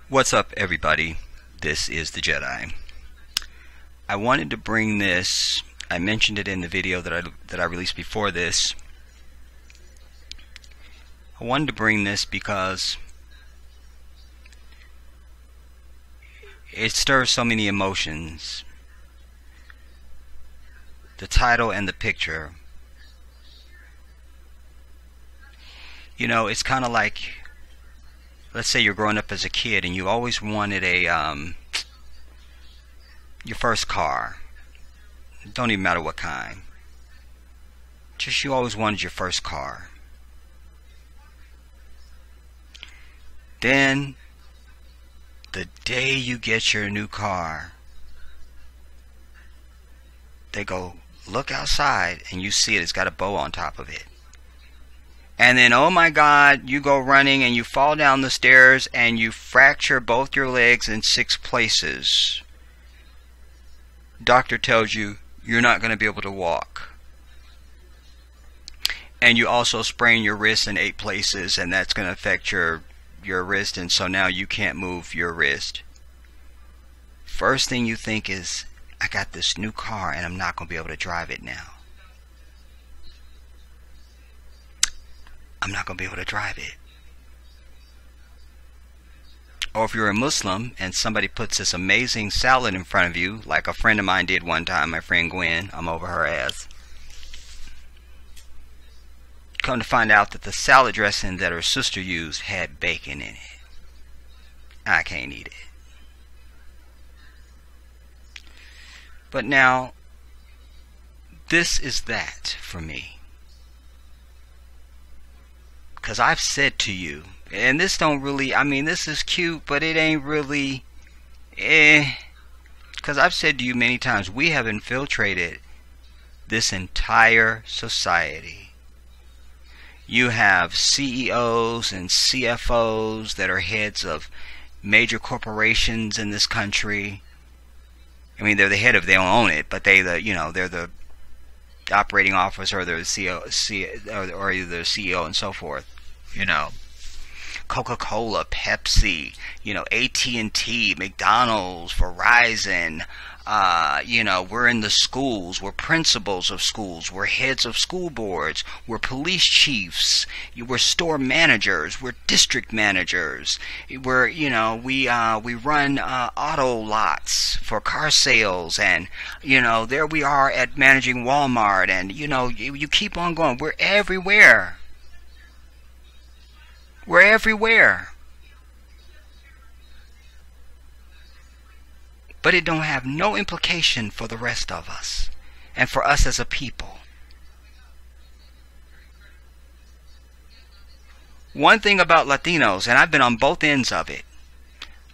What's up, everybody? This is the Jedi. I wanted to bring this. I mentioned it in the video that I released before this. I wanted to bring this because it stirs so many emotions. The title and the picture. You know, it's kind of like, let's say you're growing up as a kid and you always wanted your first car. It don't even matter what kind. Just you always wanted your first car. Then, the day you get your new car, they go, look outside, and you see it's got a bow on top of it. And then, oh my God, you go running and you fall down the stairs and you fracture both your legs in 6 places. Doctor tells you you're not going to be able to walk. And you also sprain your wrist in 8 places, and that's going to affect your wrist, and so now you can't move your wrist. First thing you think is, I got this new car and I'm not going to be able to drive it now. I'm not going to be able to drive it. Or if you're a Muslim and somebody puts this amazing salad in front of you, like a friend of mine did one time, my friend Gwen, I'm over her ass. Come to find out that the salad dressing that her sister used had bacon in it. I can't eat it. But now, this is that for me. Because I've said to you, and this don't really, I mean, this is cute, but it ain't really, because I've said to you many times, we have infiltrated this entire society. You have CEOs and CFOs that are heads of major corporations in this country. I mean, they're the head of, they don't own it, but they're the operating officer, or the CEO, or the CEO and so forth. You know, Coca-Cola, Pepsi, AT&T, McDonald's, Verizon. We're in the schools. We're principals of schools. We're heads of school boards. We're police chiefs. We're store managers. We're district managers. We run auto lots for car sales, and there we are at managing Walmart, and you keep on going. We're everywhere. We're everywhere. But it don't have no implication for the rest of us and for us as a people. One thing about Latinos, and I've been on both ends of it,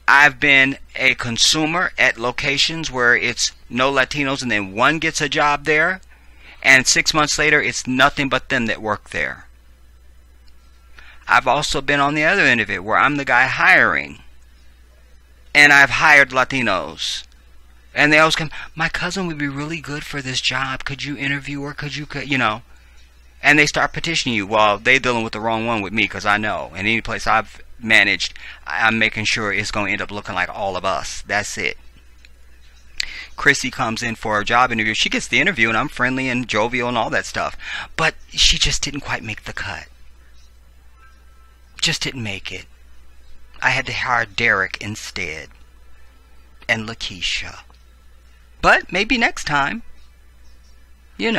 I've been a consumer at locations where it's no Latinos and then one gets a job there, and 6 months later it's nothing but them that work there. I've also been on the other end of it where I'm the guy hiring. And I've hired Latinos. And they always come, my cousin would be really good for this job. Could you interview her? And they start petitioning you. Well, they're dealing with the wrong one with me, because I know. And any place I've managed, I'm making sure it's going to end up looking like all of us. That's it. Chrissy comes in for a job interview. She gets the interview, and I'm friendly and jovial and all that stuff. But she just didn't quite make the cut. Just didn't make it. I had to hire Derek instead. And Lakeisha. But maybe next time. We've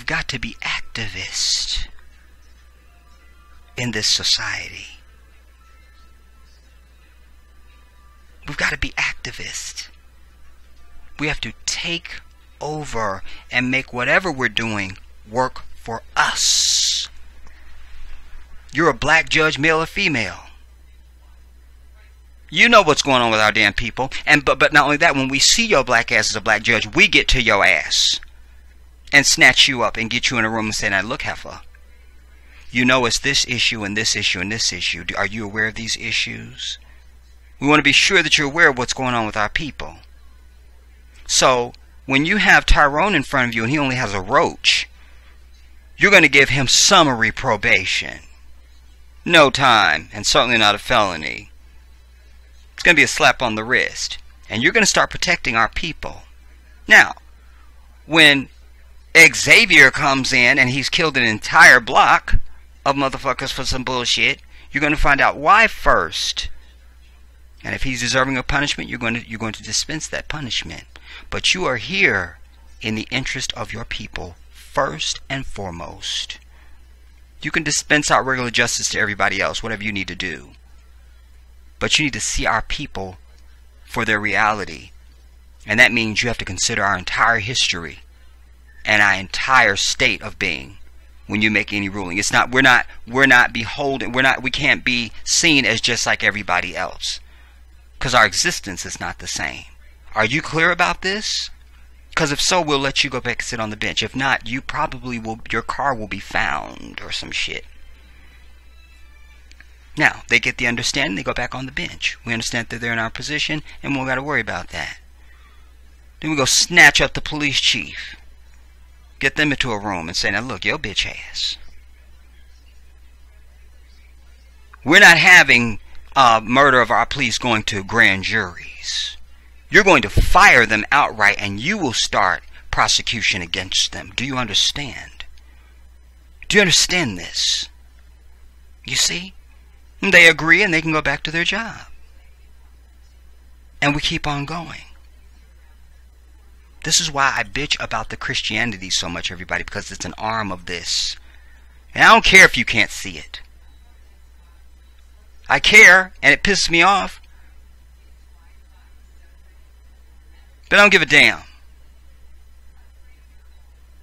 got to be activists in this society. We've got to be activists. We have to take over and make whatever we're doing work for us. You're a black judge, male or female. You know what's going on with our damn people. But not only that, when we see your black ass as a black judge, we get to your ass and snatch you up and get you in a room and say, now look, heifer, it's this issue and this issue and this issue. Are you aware of these issues? We want to be sure that you're aware of what's going on with our people. So when you have Tyrone in front of you and he only has a roach, you're going to give him summary probation. no time, and certainly not a felony. It's going to be a slap on the wrist. And you're going to start protecting our people. Now, when Xavier comes in and he's killed an entire block of motherfuckers for some bullshit, you're going to find out why first. And if he's deserving of punishment, you're going to dispense that punishment. But you are here in the interest of your people first and foremost. You can dispense out regular justice to everybody else, whatever you need to do. But you need to see our people for their reality. And that means you have to consider our entire history and our entire state of being when you make any ruling. It's not, we're not beholden, we can't be seen as just like everybody else. Because our existence is not the same. Are you clear about this? Because if so, we'll let you go back and sit on the bench. If not, you probably will, your car will be found or some shit. Now, they get the understanding, they go back on the bench. We understand that they're in our position, and we don't got to worry about that. Then we go snatch up the police chief. Get them into a room and say, now look, yo bitch ass. We're not having murder of our police going to grand juries. You're going to fire them outright, and you will start prosecution against them. Do you understand? Do you understand this? You see? They agree and they can go back to their job. And we keep on going. This is why I bitch about the Christianity so much, everybody, because it's an arm of this. And I don't care if you can't see it. I care, and it pisses me off. But I don't give a damn.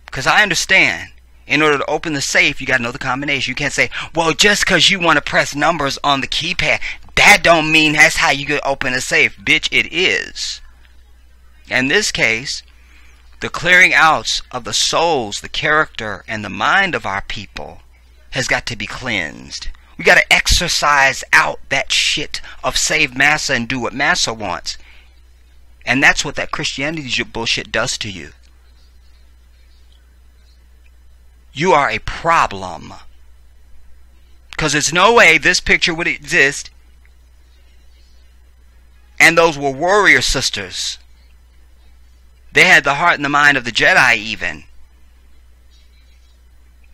Because I understand. In order to open the safe, you got to know the combination. You can't say, well, just because you want to press numbers on the keypad, that don't mean that's how you can open a safe. Bitch, it is. In this case, the clearing out of the souls, the character, and the mind of our people has got to be cleansed. We got to exercise out that shit of save massa and do what massa wants. And that's what that Christianity bullshit does to you. You are a problem. Because there's no way this picture would exist. And those were warrior sisters. They had the heart and the mind of the Jedi even.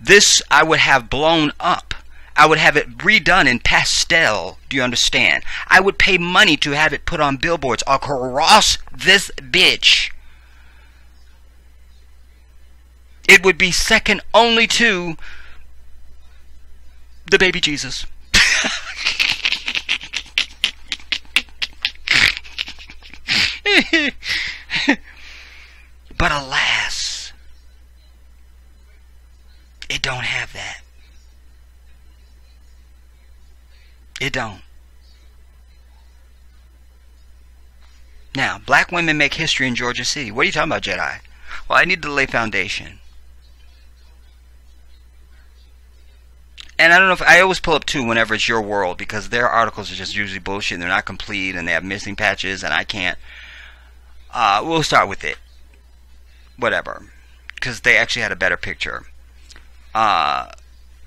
This I would have blown up. I would have it redone in pastel. Do you understand? I would pay money to have it put on billboards across this bitch. It would be second only to the baby Jesus. But alas, it don't have that. It don't. Now, black women make history in Georgia City. What are you talking about, Jedi? Well, I need to lay foundation. And I don't know if I always pull up too whenever it's your world, because their articles are just usually bullshit and they're not complete and they have missing patches and I can't. We'll start with it. Whatever. Because they actually had a better picture.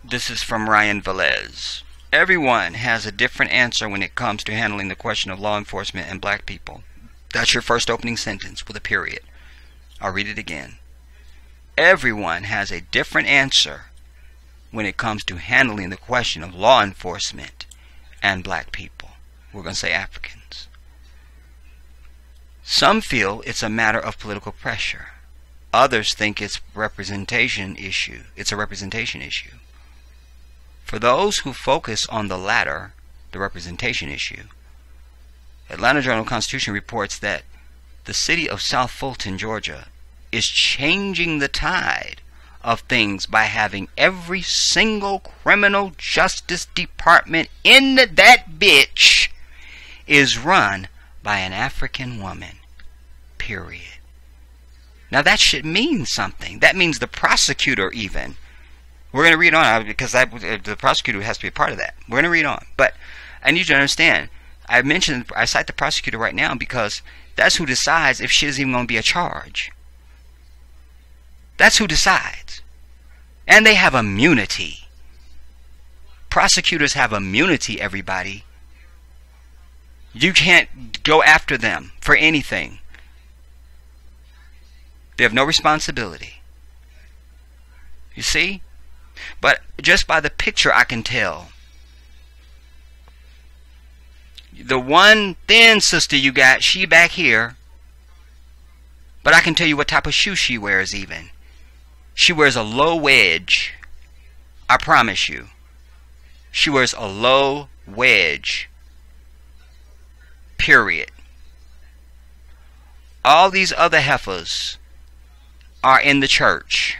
This is from Ryan Velez. Everyone has a different answer when it comes to handling the question of law enforcement and black people. That's your first opening sentence with a period. I'll read it again. Everyone has a different answer when it comes to handling the question of law enforcement and black people. We're going to say Africans. Some feel it's a matter of political pressure. Others think it's representation issue. It's a representation issue. For those who focus on the latter, the representation issue, Atlanta Journal-Constitution reports that the city of South Fulton, Georgia, is changing the tide of things by having every single criminal justice department in that bitch is run by an African woman. Period. Now that should mean something. That means the prosecutor even. We're going to read on because the prosecutor has to be a part of that. We're going to read on. But I need you to understand, I cite the prosecutor right now because that's who decides if shit is even going to be a charge. That's who decides. And they have immunity. Prosecutors have immunity, everybody. You can't go after them for anything. They have no responsibility. You see? But just by the picture I can tell. The one thin sister you got, she back here. But I can tell you what type of shoe she wears even. She wears a low wedge. I promise you. She wears a low wedge. Period. All these other heifers are in the church.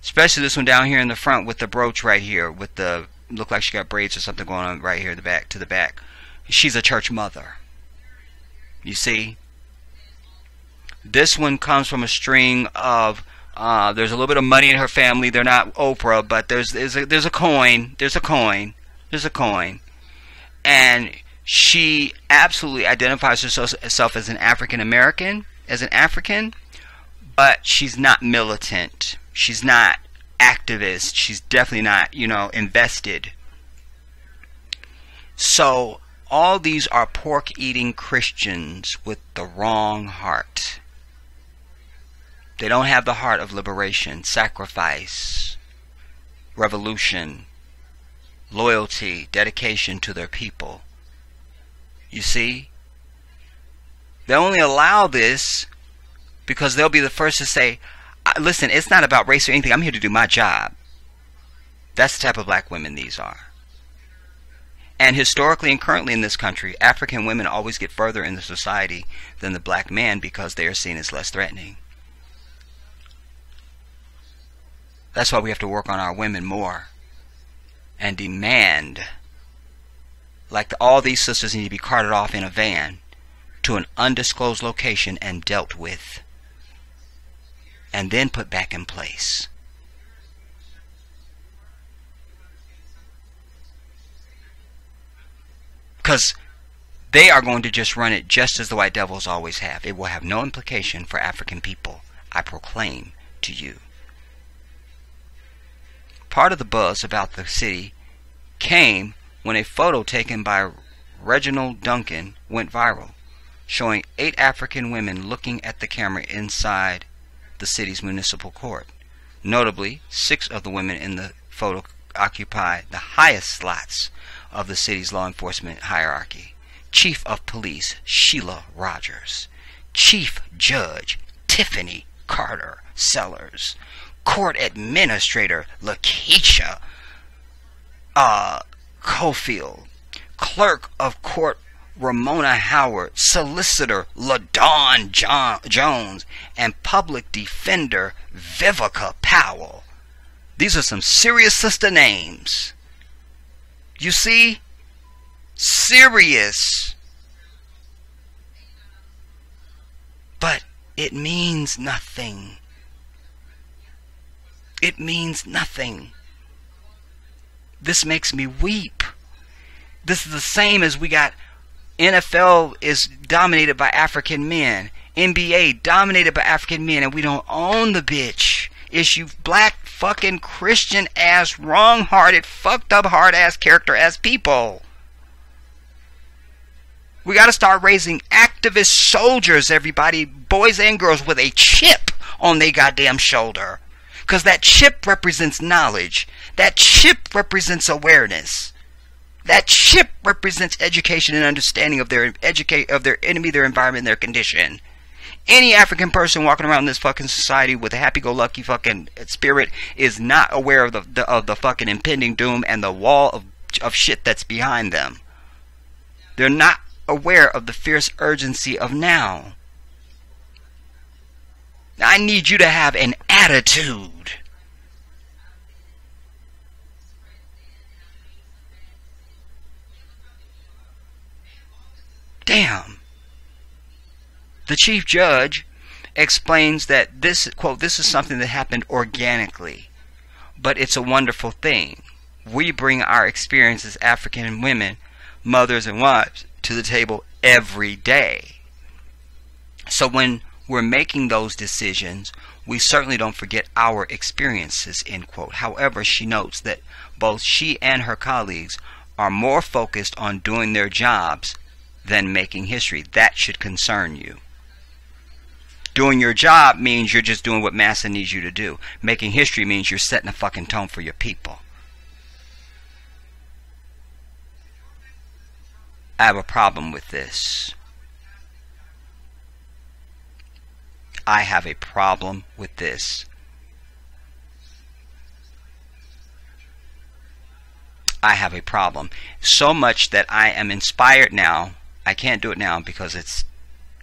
Especially this one down here in the front with the brooch right here. With the, look like she got braids or something going on right here in the back, to the back. She's a church mother. You see? This one comes from a string of, there's a little bit of money in her family. They're not Oprah, but there's a coin. There's a coin. There's a coin. And she absolutely identifies herself as an African American, as an African, but she's not militant. She's not activist. She's definitely not, invested. So all these are pork-eating Christians with the wrong heart. They don't have the heart of liberation, sacrifice, revolution, loyalty, dedication to their people. You see? They only allow this because they'll be the first to say, listen, it's not about race or anything. I'm here to do my job. That's the type of black women these are. And historically and currently in this country, African women always get further in the society than the black man because they are seen as less threatening. That's why we have to work on our women more and demand, like all these sisters need to be carted off in a van to an undisclosed location and dealt with, and then put back in place. Because they are going to just run it just as the white devils always have. It will have no implication for African people, I proclaim to you. Part of the buzz about the city came when a photo taken by Reginald Duncan went viral, showing 8 African women looking at the camera inside the city's municipal court. Notably, 6 of the women in the photo occupy the highest slots of the city's law enforcement hierarchy. Chief of Police Sheila Rogers, Chief Judge Tiffany Carter Sellers, Court Administrator Lakeisha Cofield, Clerk of Court Ramona Howard, Solicitor LaDawn Jones, and Public Defender Vivica Powell. These are some serious sister names. You see? Serious. But it means nothing. It means nothing. This makes me weep. This is the same as we got NFL is dominated by African men. NBA dominated by African men, and we don't own the bitch. It's you black fucking Christian ass, wrong-hearted, fucked up hard ass character ass people. We gotta start raising activist soldiers, everybody, boys and girls, with a chip on their goddamn shoulder. Because that chip represents knowledge. That chip represents awareness. That chip represents education and understanding of their enemy, their environment, their condition. Any African person walking around this fucking society with a happy-go-lucky fucking spirit is not aware of the fucking impending doom and the wall of shit that's behind them. They're not aware of the fierce urgency of now. I need you to have an attitude. Damn. The chief judge explains that this, quote, this is something that happened organically, but it's a wonderful thing. We bring our experience as African women, mothers and wives, to the table every day. So when we're making those decisions, we certainly don't forget our experiences, end quote. However, she notes that both she and her colleagues are more focused on doing their jobs than making history. That should concern you. Doing your job means you're just doing what massa needs you to do. Making history means you're setting a fucking tone for your people. I have a problem with this. I have a problem with this. I have a problem. So much that I am inspired now. I can't do it now because it's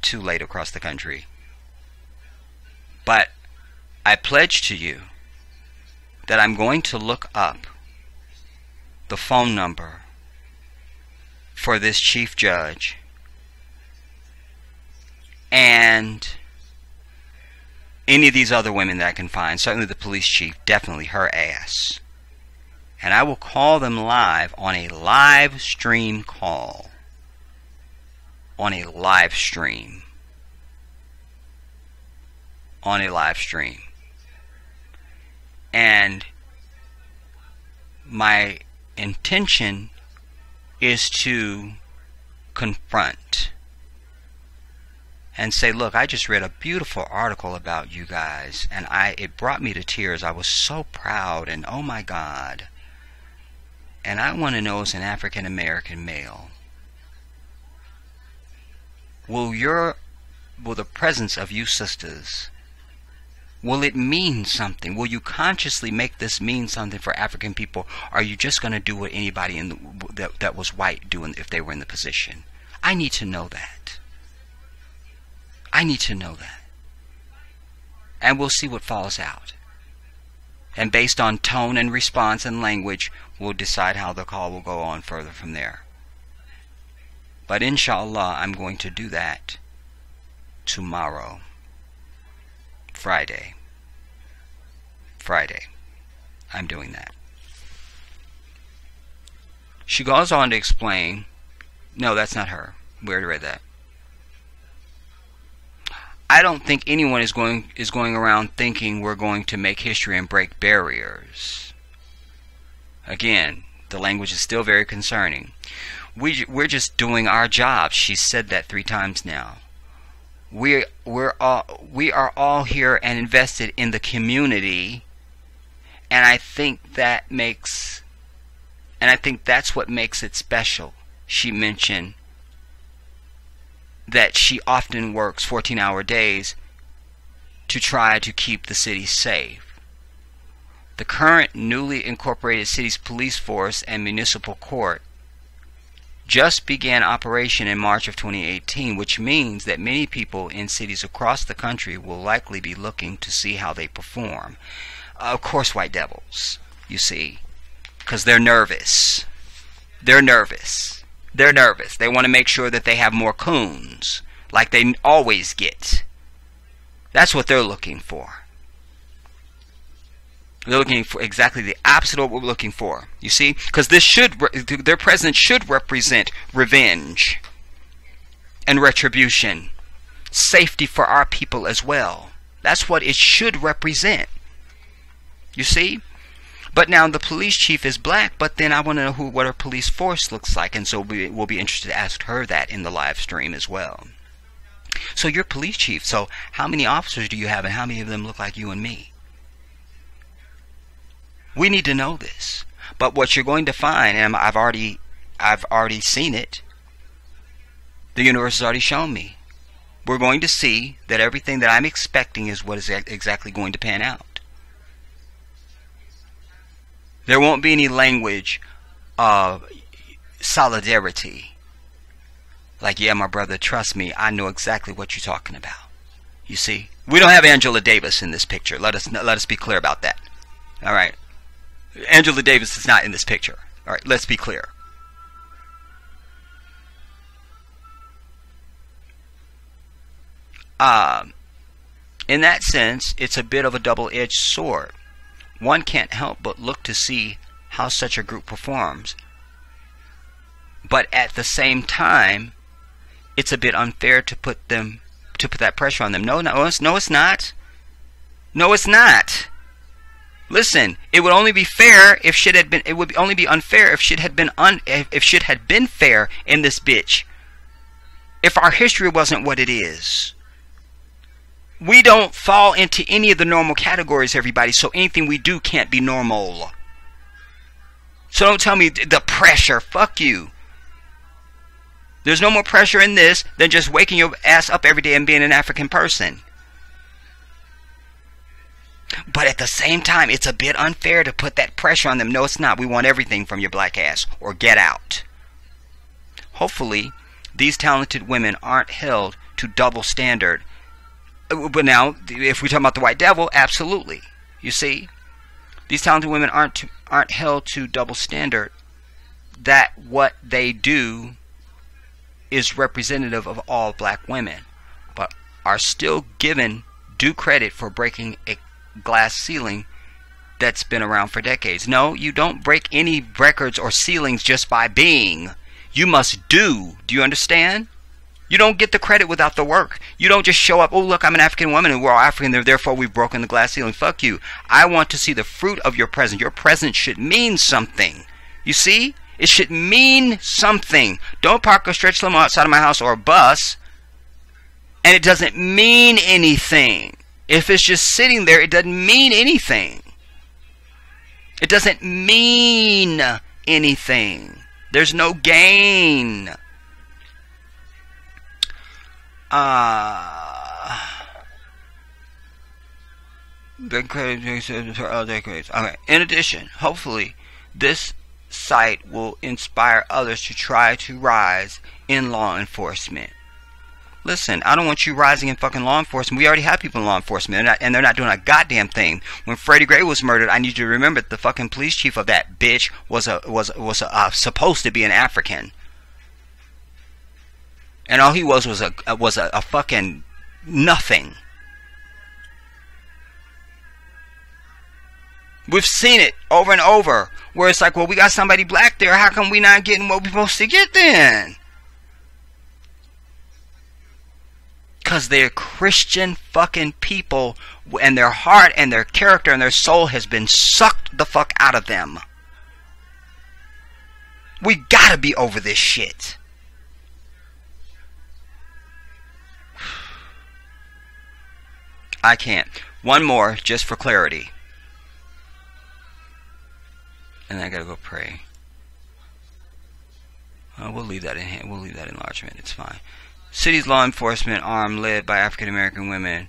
too late across the country. But I pledge to you that I'm going to look up the phone number for this chief judge and any of these other women that I can find. Certainly the police chief, definitely her ass. And I will call them live on a live stream call. On a live stream. On a live stream. And my intention is to confront and say, look, I just read a beautiful article about you guys, and it brought me to tears. I was so proud, and oh my God. And I want to know, as an African American male, will the presence of you sisters, will it mean something? Will you consciously make this mean something for African people? Or are you just going to do what anybody that was white doing if they were in the position? I need to know that. I need to know that. And we'll see what falls out. And based on tone and response and language, we'll decide how the call will go on further from there. But inshallah, I'm going to do that tomorrow. Friday. I'm doing that. She goes on to explain, no, that's not her. We already read that. I don't think anyone is going around thinking we're going to make history and break barriers. Again, the language is still very concerning. We're just doing our job. She said that 3 times now. We are all here and invested in the community, and I think that's what makes it special. She mentioned that she often works 14-hour days to try to keep the city safe. The current newly incorporated city's police force and municipal court just began operation in March of 2018, which means that many people in cities across the country will likely be looking to see how they perform. Of course, white devils, you see, because they're nervous. They're nervous. They're nervous. They want to make sure that they have more coons, like they always get. That's what they're looking for. They're looking for exactly the opposite of what we're looking for. You see? Because their presence should represent revenge and retribution. Safety for our people as well. That's what it should represent. You see? But now the police chief is black, but then I want to know what her police force looks like. And so we'll be interested to ask her that in the live stream as well. So you're police chief. So how many officers do you have, and how many of them look like you and me? We need to know this. But what you're going to find, and I've already seen it. The universe has already shown me. We're going to see that everything that I'm expecting is what is exactly going to pan out. There won't be any language of solidarity. Like, yeah, my brother, trust me, I know exactly what you're talking about. You see? We don't have Angela Davis in this picture. Let us be clear about that. All right? Angela Davis is not in this picture. All right, let's be clear. In that sense, it's a bit of a double-edged sword. One can't help but look to see how such a group performs. But at the same time, it's a bit unfair to put that pressure on them. No, it's not. No, it's not. Listen, it would only be fair if shit had been. It would only be unfair if shit had been if shit had been fair in this bitch. If our history wasn't what it is. We don't fall into any of the normal categories, everybody. So anything we do can't be normal. So don't tell me the pressure. Fuck you. There's no more pressure in this than just waking your ass up every day and being an African person. But at the same time, it's a bit unfair to put that pressure on them. No, it's not. We want everything from your black ass, or get out. Hopefully, these talented women aren't held to double standard. But now, if we talk about the white devil, absolutely. You see, these talented women aren't held to double standard. That what they do is representative of all black women, but are still given due credit for breaking a glass ceiling that's been around for decades. No, you don't break any records or ceilings just by being. You must do. Do you understand? You don't get the credit without the work. You don't just show up, oh look, I'm an African woman and we're all African, therefore we've broken the glass ceiling. Fuck you. I want to see the fruit of your presence. Your presence should mean something. You see? It should mean something. Don't park a stretch limo outside of my house or a bus and it doesn't mean anything. If it's just sitting there, it doesn't mean anything. It doesn't mean anything. There's no gain. Okay. In addition, hopefully, this site will inspire others to try to rise in law enforcement. Listen, I don't want you rising in fucking law enforcement. We already have people in law enforcement, and they're not doing a goddamn thing. When Freddie Gray was murdered, I need you to remember that the fucking police chief of that bitch was supposed to be an African, and all he was a fucking nothing. We've seen it over and over, where it's like, well, we got somebody black there. How come we not getting what we're supposed to get then? Because they're Christian fucking people, and their heart and their character and their soul has been sucked the fuck out of them. We gotta be over this shit. I can't. One more, just for clarity. And I gotta go pray. We'll leave that in hand. We'll leave that enlargement. It's fine. City's law enforcement arm led by African American women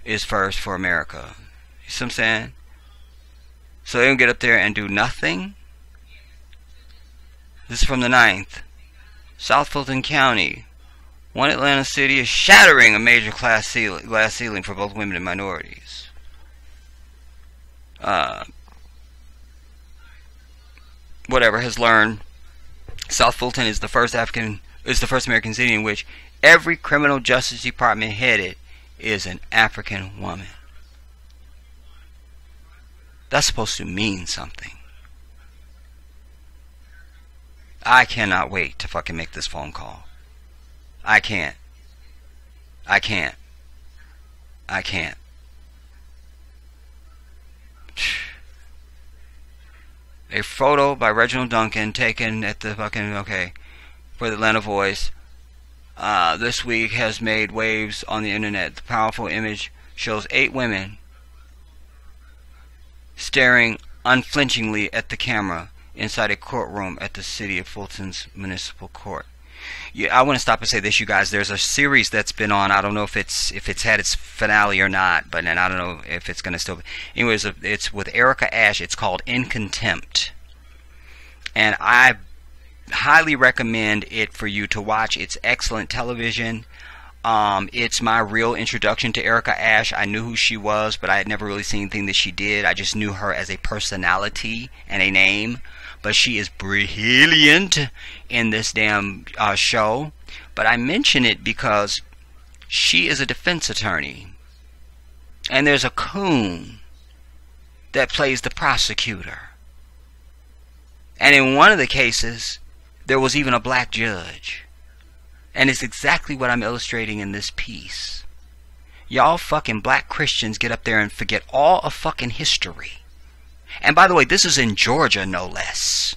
is first for America. You see what I'm saying? So they don't get up there and do nothing. This is from the 9th. South Fulton County. One Atlanta city is shattering a major glass ceiling for both women and minorities. Whatever has learned. South Fulton is the first American city in which every criminal justice department headed is an African woman. That's supposed to mean something. I cannot wait to fucking make this phone call. I can't. I can't. I can't. A photo by Reginald Duncan taken at the fucking, for the Atlanta Voice this week has made waves on the internet. The powerful image shows 8 women staring unflinchingly at the camera inside a courtroom at the city of Fulton's municipal court. Yeah, I want to stop and say this, you guys. There's a series that's been on. I don't know if it's had its finale or not, but then I don't know if it's going to still. Anyways, it's with Erica Ash. It's called In Contempt, and I highly recommend it for you to watch. It's excellent television. It's my real introduction to Erica Ash. I knew who she was, but I had never really seen anything that she did. I just knew her as a personality and a name. But she is brilliant in this damn show. But I mention it because she is a defense attorney. And there's a coon that plays the prosecutor. And in one of the cases, there was even a black judge. And it's exactly what I'm illustrating in this piece. Y'all fucking black Christians get up there and forget all of fucking history. And by the way, this is in Georgia, no less.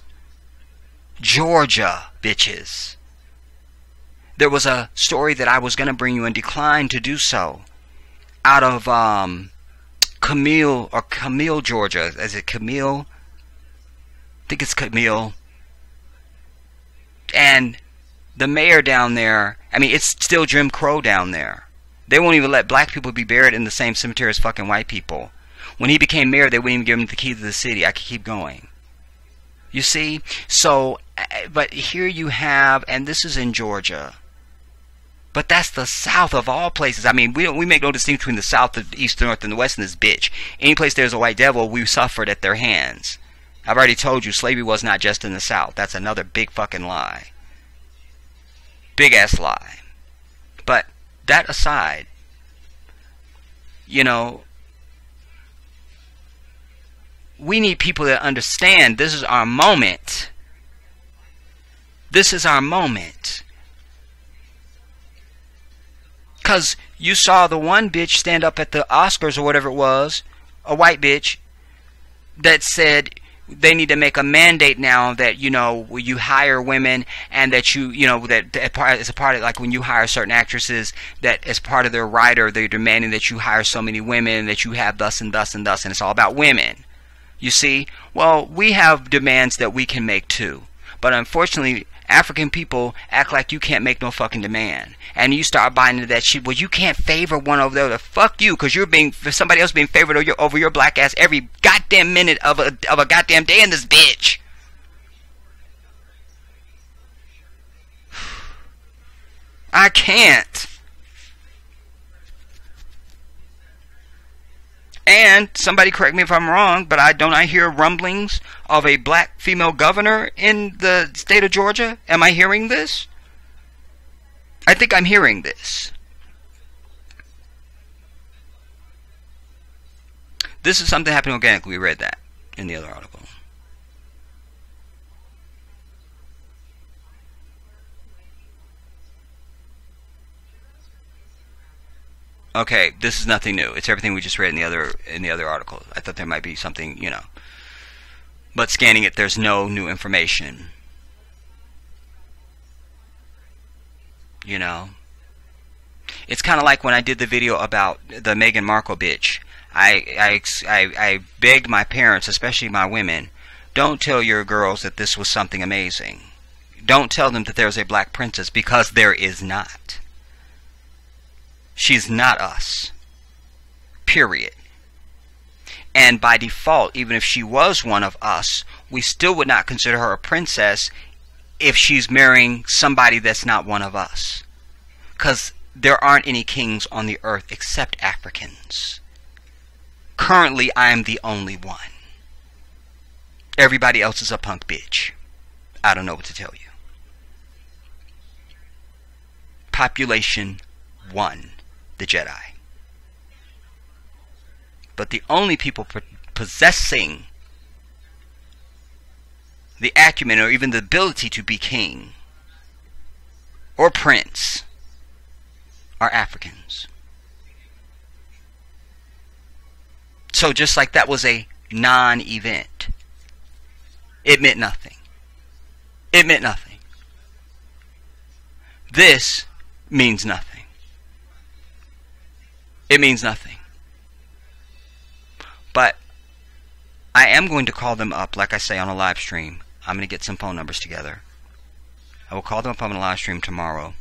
Georgia, bitches. There was a story that I was going to bring you and declined to do so. Out of Camille, Georgia. Is it Camille? I think it's Camille. And the mayor down there, I mean, it's still Jim Crow down there. They won't even let black people be buried in the same cemetery as fucking white people. When he became mayor, they wouldn't even give him the key to the city. I could keep going. You see? So, but here you have, and this is in Georgia. But that's the South of all places. I mean, we make no distinction between the South, the East, the North, and the West in this bitch. Any place there's a white devil, we suffered at their hands. I've already told you, slavery was not just in the South. That's another big fucking lie. Big ass lie. But that aside, you know, we need people that understand this is our moment. This is our moment. Because you saw the one bitch stand up at the Oscars or whatever it was, a white bitch, that said they need to make a mandate now that, you know, you hire women and that you know, that as a part of, like when you hire certain actresses, that as part of their writer, they're demanding that you hire so many women, that you have thus and thus and thus, and it's all about women. You see? Well, we have demands that we can make too. But unfortunately, African people act like you can't make no fucking demand. And you start buying into that shit. Well, you can't favor one over the other. Fuck you, because you're being, somebody else being favored over your black ass every goddamn minute of a goddamn day in this bitch. I can't. And somebody correct me if I'm wrong, but I hear rumblings of a black female governor in the state of Georgia? Am I hearing this? I think I'm hearing this. This is something happening organically. We read that in the other article. Okay, this is nothing new. It's everything we just read in the other article. I thought there might be something, you know. But scanning it, there's no new information. You know. It's kind of like when I did the video about the Meghan Markle bitch. I begged my parents, especially my women, don't tell your girls that this was something amazing. Don't tell them that there's a black princess, because there is not. She's not us. Period. And by default, even if she was one of us, we still would not consider her a princess if she's marrying somebody that's not one of us. Because there aren't any kings on the earth except Africans. Currently, I am the only one. Everybody else is a punk bitch. I don't know what to tell you. Population 1. The Jedi. But the only people possessing the acumen or even the ability to be king or prince are Africans. So just like that was a non-event, it meant nothing. It meant nothing. This means nothing. It means nothing. But I am going to call them up, like I say, on a live stream. I'm going to get some phone numbers together. I will call them up on a live stream tomorrow.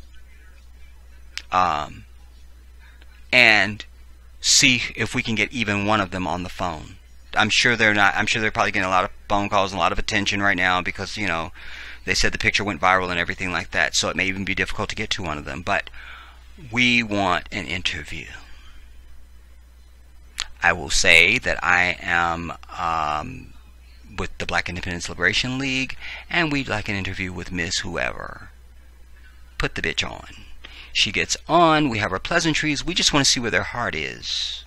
And see if we can get even one of them on the phone. I'm sure they're probably getting a lot of phone calls and a lot of attention right now because, you know, they said the picture went viral and everything like that. So it may even be difficult to get to one of them. But we want an interview. I will say that I am with the Black Independence Liberation League, and we'd like an interview with Miss Whoever. Put the bitch on. She gets on, we have our pleasantries, we just want to see where their heart is.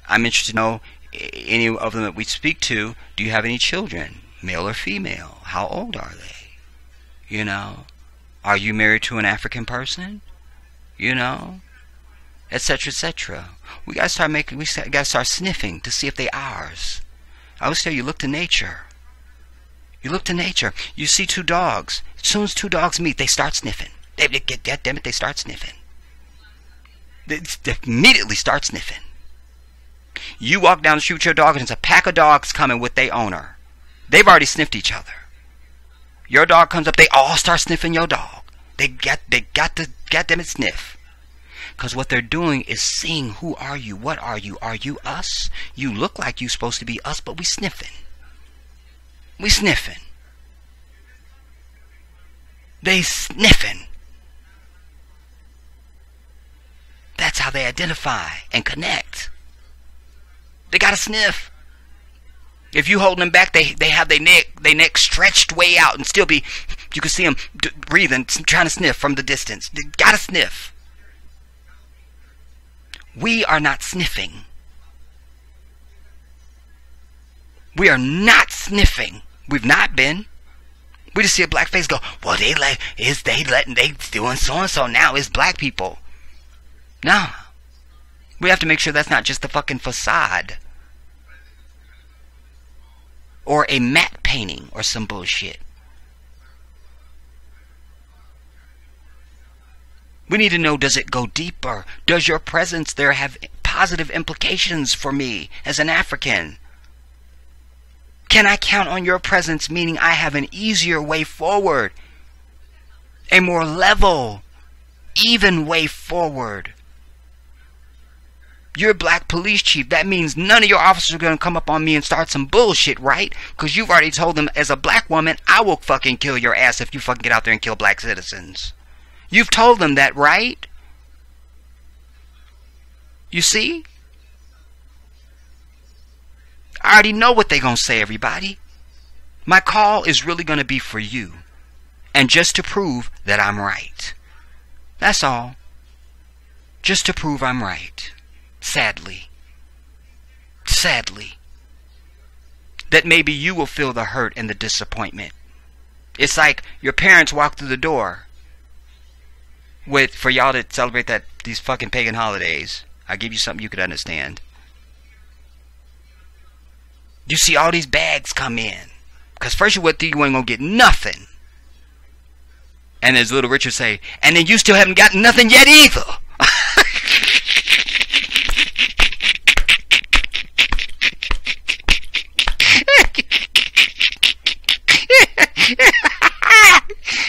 I'm interested to know, any of them that we speak to, do you have any children? Male or female? How old are they? You know? Are you married to an African person? You know? Etc., etc. we gotta start sniffing to see if they ours. I always tell you, look to nature. You look to nature. You see two dogs. As soon as two dogs meet, they start sniffing. They get, damn it, they start sniffing. They immediately start sniffing. You walk down the street with your dog, and it's a pack of dogs coming with their owner. They've already sniffed each other. Your dog comes up, they all start sniffing your dog. They got to goddamn it sniff. Because what they're doing is seeing, who are you? What are you? Are you us? You look like you're supposed to be us, but we sniffing. We sniffing. They sniffing. That's how they identify and connect. They gotta sniff. If you hold them back, they have their neck stretched way out and still be, you can see them breathing, trying to sniff from the distance. They gotta sniff. We are not sniffing. We are not sniffing. We've not been. We just see a black face go, well, they doing so and so now. It's black people. No. We have to make sure that's not just a fucking facade. Or a matte painting or some bullshit. We need to know, does it go deeper? Does your presence there have positive implications for me as an African? Can I count on your presence, meaning I have an easier way forward? A more level, even way forward. You're a black police chief. That means none of your officers are going to come up on me and start some bullshit, right? Because you've already told them, as a black woman, I will fucking kill your ass if you fucking get out there and kill black citizens. You've told them that, right? You see? I already know what they're going to say, everybody. My call is really going to be for you. And just to prove that I'm right. That's all. Just to prove I'm right. Sadly. Sadly. That maybe you will feel the hurt and the disappointment. It's like your parents walk through the door for y'all to celebrate these fucking pagan holidays. I'll give you something you could understand. You see all these bags come in. Because first you went through, you ain't gonna get nothing. And as Little Richard say, and then you still haven't gotten nothing yet either.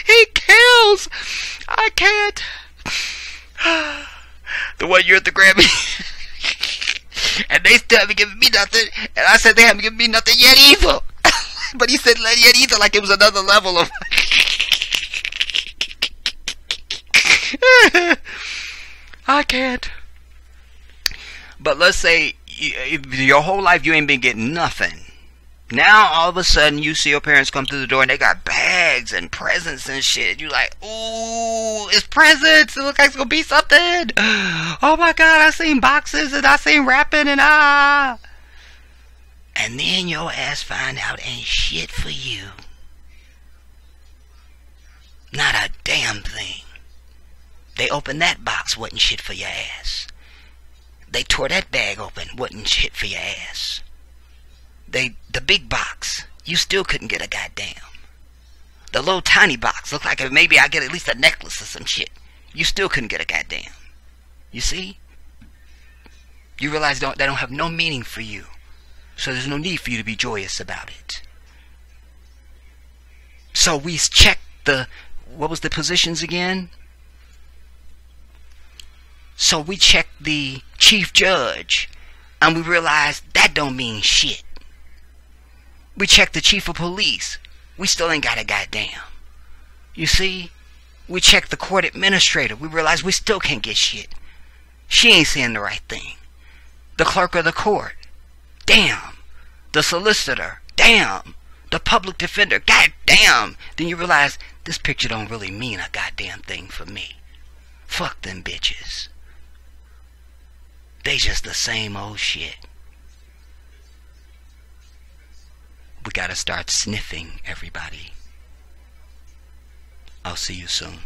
He kills. I can't. The one year at the Grammy. And they still haven't given me nothing. And I said they haven't given me nothing yet either. But he said yet either like it was another level of... I can't. But let's say your whole life you ain't been getting nothing. Now all of a sudden you see your parents come through the door and they got bags and presents and shit. You like, ooh, it's presents. It looks like it's gonna be something. Oh my God, I seen boxes and I seen wrapping and And then your ass find out ain't shit for you. Not a damn thing. They opened that box, wasn't shit for your ass. They tore that bag open, wasn't shit for your ass. The big box, you still couldn't get a goddamn. The little tiny box looked like maybe I get at least a necklace or some shit. You still couldn't get a goddamn. You see? You realize they don't have no meaning for you. So there's no need for you to be joyous about it. So we checked what was the positions again? So we checked the chief judge, and we realized that don't mean shit. We checked the chief of police. We still ain't got a goddamn. You see? We checked the court administrator. We realized we still can't get shit. She ain't saying the right thing. The clerk of the court. Damn. The solicitor. Damn. The public defender. Goddamn. Then you realize this picture don't really mean a goddamn thing for me. Fuck them bitches. They just the same old shit. We gotta start sniffing, everybody. I'll see you soon.